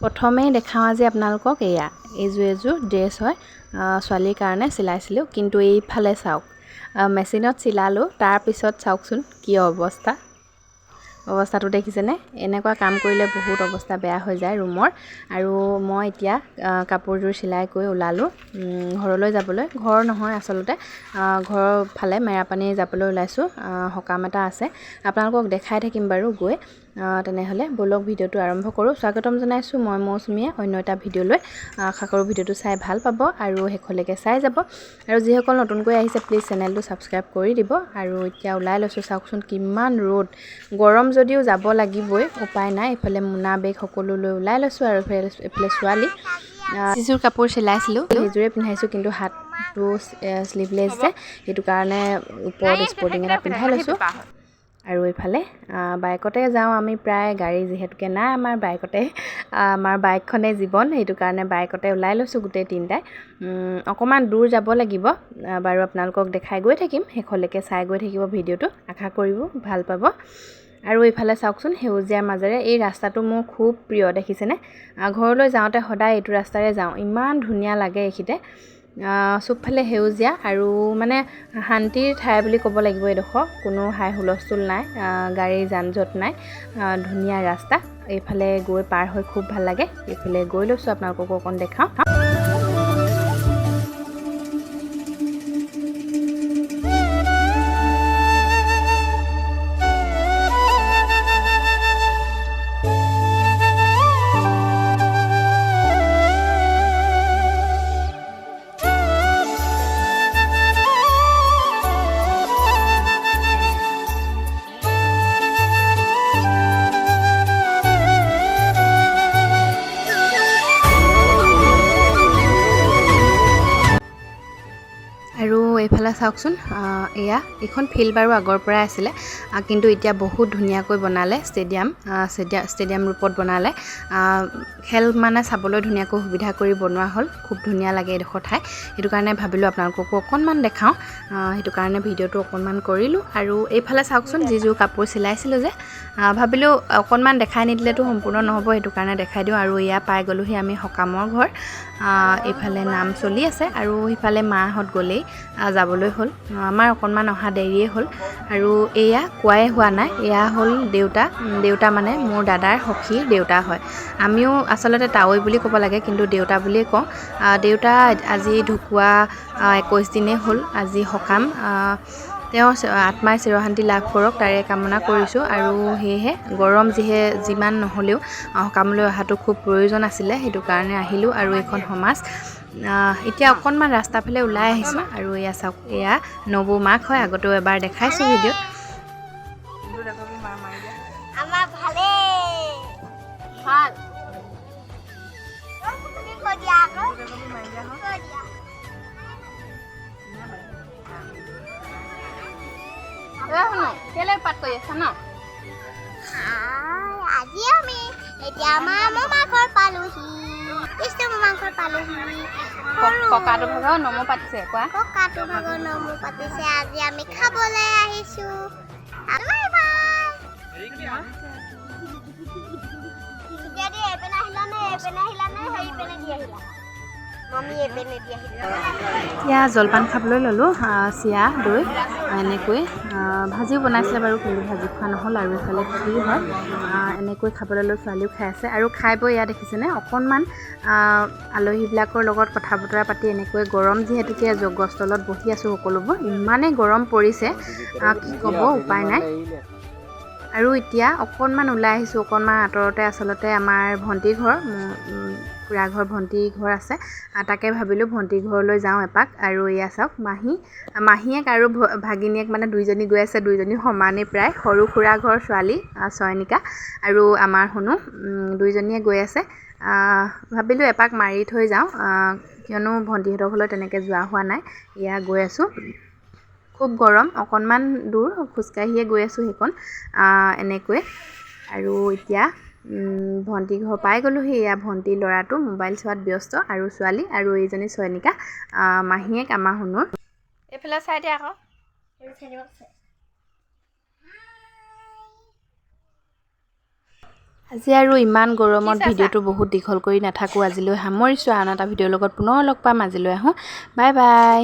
প্ৰথমেই দেখাওঁ আজি আপোনালোকক এইযোৰ ড্ৰেছ হয় ছোৱালীৰ কাৰণে চিলাইছিলোঁ কিন্তু এইফালে চাওক মেচিনত চিলালোঁ তাৰপিছত চাওকচোন কি অৱস্থাটো দেখিছেনে এনেকুৱা কাম কৰিলে বহুত অৱস্থা বেয়া হৈ যায় ৰুমৰ আৰু মই এতিয়া কাপোৰযোৰ চিলাই কৰি ওলালোঁ ঘৰলৈ যাবলৈ ঘৰ নহয় আচলতে ঘৰৰ ফালে মেৰাপানী যাবলৈ ওলাইছোঁ সকাম এটা আছে আপোনালোকক দেখাই থাকিম বাৰু গৈ তেনেহ'লে বলক ভিডিঅ'টো আৰম্ভ কৰোঁ স্বাগতম জনাইছোঁ মই মৌচুমীয়ে অন্য এটা ভিডিঅ'লৈ আশা কৰোঁ ভিডিঅ'টো চাই ভাল পাব আৰু শেষলৈকে চাই যাব আৰু যিসকল নতুনকৈ আহিছে প্লিজ চেনেলটো ছাবস্ক্ৰাইব কৰি দিব আৰু এতিয়া ওলাই লৈছোঁ চাওকচোন কিমান ৰ'দ গৰম যদিও যাব লাগিবই উপায় নাই এইফালে মোনা বেগ সকলো লৈ ওলাই লৈছোঁ আৰু এইফালে ছোৱালী যিযোৰ কাপোৰ চিলাইছিলোঁ সেইযোৰে পিন্ধাইছোঁ কিন্তু হাতটো শ্লিভলেছ যে সেইটো কাৰণে ওপৰত স্পৰ্টিং এটা পিন্ধাই লৈছোঁ আৰু এইফালে বাইকতে যাওঁ আমি প্ৰায় গাড়ী যিহেতুকে নাই আমাৰ বাইকখনেই জীৱন সেইটো কাৰণে বাইকতে ওলাই লৈছোঁ গোটেই তিনিটাই অকণমান দূৰ যাব লাগিব বাৰু আপোনালোকক দেখাই গৈ থাকিম শেষলৈকে চাই গৈ থাকিব ভিডিঅ'টো আশা কৰিব ভাল পাব আৰু এইফালে চাওকচোন সেউজীয়াৰ মাজেৰে এই ৰাস্তাটো মোৰ খুব প্ৰিয় দেখিছেনে ঘৰলৈ যাওঁতে সদায় এইটো ৰাস্তাৰে যাওঁ ইমান ধুনীয়া লাগে এইখিতে চবফালে সেউজীয়া আৰু মানে শান্তিৰ ঠাই বুলি ক'ব লাগিব এইডোখৰ কোনো হাই হুলস্থুল নাই গাড়ীৰ যান জঁট নাই ধুনীয়া ৰাস্তা এইফালে গৈ পাৰ হৈ খুব ভাল লাগে এইফালে গৈ লৈছোঁ আপোনালোককো অকণ দেখাওঁ আৰু এইফালে চাওকচোন এইখন ফিল্ড বাৰু আগৰ পৰাই আছিলে কিন্তু এতিয়া বহুত ধুনীয়াকৈ বনালে ষ্টেডিয়াম ৰূপত বনালে খেল মানে চাবলৈ ধুনীয়াকৈ সুবিধা কৰি বনোৱা হ'ল খুব ধুনীয়া লাগে এইডোখৰ ঠাই সেইটো কাৰণে ভাবিলোঁ আপোনালোককো অকণমান দেখাওঁ সেইটো কাৰণে ভিডিঅ'টো অকণমান কৰিলোঁ আৰু এইফালে চাওকচোন যিযোৰ কাপোৰ চিলাইছিলোঁ যে ভাবিলোঁ অকণমান দেখাই নিদিলেতো সম্পূৰ্ণ নহ'ব সেইটো কাৰণে দেখাই দিওঁ আৰু পাই গ'লোহি আমি সকামৰ ঘৰ এইফালে নাম চলি আছে আৰু সিফালে মাহঁত গ'লেই যাবলৈ হ'ল আমাৰ অকণমান অহা দেৰিয়ে হ'ল আৰু কোৱাই হোৱা নাই হ'ল দেউতা মানে মোৰ দাদাৰ সখীৰ দেউতা হয় আমিও আচলতে তাৱৈ বুলি ক'ব লাগে কিন্তু দেউতা বুলিয়ে কওঁ দেউতা আজি ঢুকুৱা 21 দিনেই হ'ল আজি সকাম তেওঁ আত্মাই চিৰশান্তি লাভ কৰক তাৰে কামনা কৰিছোঁ আৰু সেয়েহে গৰম যিমান নহ'লেও সকামলৈ অহাটো খুব প্ৰয়োজন আছিলে সেইটো কাৰণে আহিলোঁ আৰু এইখন সমাজ এতিয়া অকণমান ৰাস্তা ফালে ওলাই আহিছোঁ আৰু চাওক নবৌ মাক হয় আগতেও এবাৰ দেখাইছোঁ ভিডিঅ'ত আজি আমি এতিয়া মামা ঘৰ পালোহি ককাটো ভাগৰ নমো পাতিছে আজি আমি খাবলৈ আহিছোঁ এতিয়া জলপান খাবলৈ ল'লোঁ চিৰা দৈ এনেকৈ ভাজিও বনাইছিলে বাৰু কিন্তু ভাজি খোৱা নহ'ল আৰু এইফালে ক্ষীৰ হয় এনেকৈ খাবলৈ লৈ ছোৱালীও খাই আছে আৰু খাই বৈ দেখিছেনে অকণমান আলহীবিলাকৰ লগত কথা বতৰা পাতি এনেকৈ গৰম যিহেতুকে গছতলত বহি আছোঁ সকলোবোৰ ইমানেই গৰম পৰিছে কি ক'ব উপায় নাই আৰু এতিয়া অকণমান ওলাই আহিছোঁ অকণমান আঁতৰতে আচলতে আমাৰ ভণ্টিৰ ঘৰ খুৰা ঘৰ ভণ্টিৰ ঘৰ আছে তাকে ভাবিলোঁ ভণ্টিৰ ঘৰলৈ যাওঁ এপাক আৰু চাওক মাহীয়েক আৰু ভাগিনীয়েক মানে দুইজনী গৈ আছে দুইজনী সমানেই প্ৰায় সৰু খুৰা ঘৰ ছোৱালী চয়নিকা আৰু আমাৰ শুনো দুইজনীয়ে গৈ আছে ভাবিলোঁ এপাক মাৰি থৈ যাওঁ কিয়নো ভণ্টিহঁতৰ ঘৰলৈ তেনেকৈ যোৱা হোৱা নাই গৈ আছোঁ খুব গৰম অকণমান দূৰ খোজকাঢ়িয়ে গৈ আছোঁ সেইকণ এনেকৈ আৰু এতিয়া ভণ্টি ঘৰ পাই গ'লোহি ভণ্টিৰ ল'ৰাটো মোবাইল চোৱাত ব্যস্ত আৰু ছোৱালী আৰু এইজনী চয়নিকা মাহীয়েক আমাৰ শুনুৰ এইফালে চাই দিয়া আকৌ আজি আৰু ইমান গৰমত ভিডিঅ'টো বহুত দীঘল কৰি নাথাকোঁ আজিলৈ সামৰিছোঁ আন এটা ভিডিঅ'ৰ লগত পুনৰ লগ পাম আজিলৈ আহোঁ বাই বাই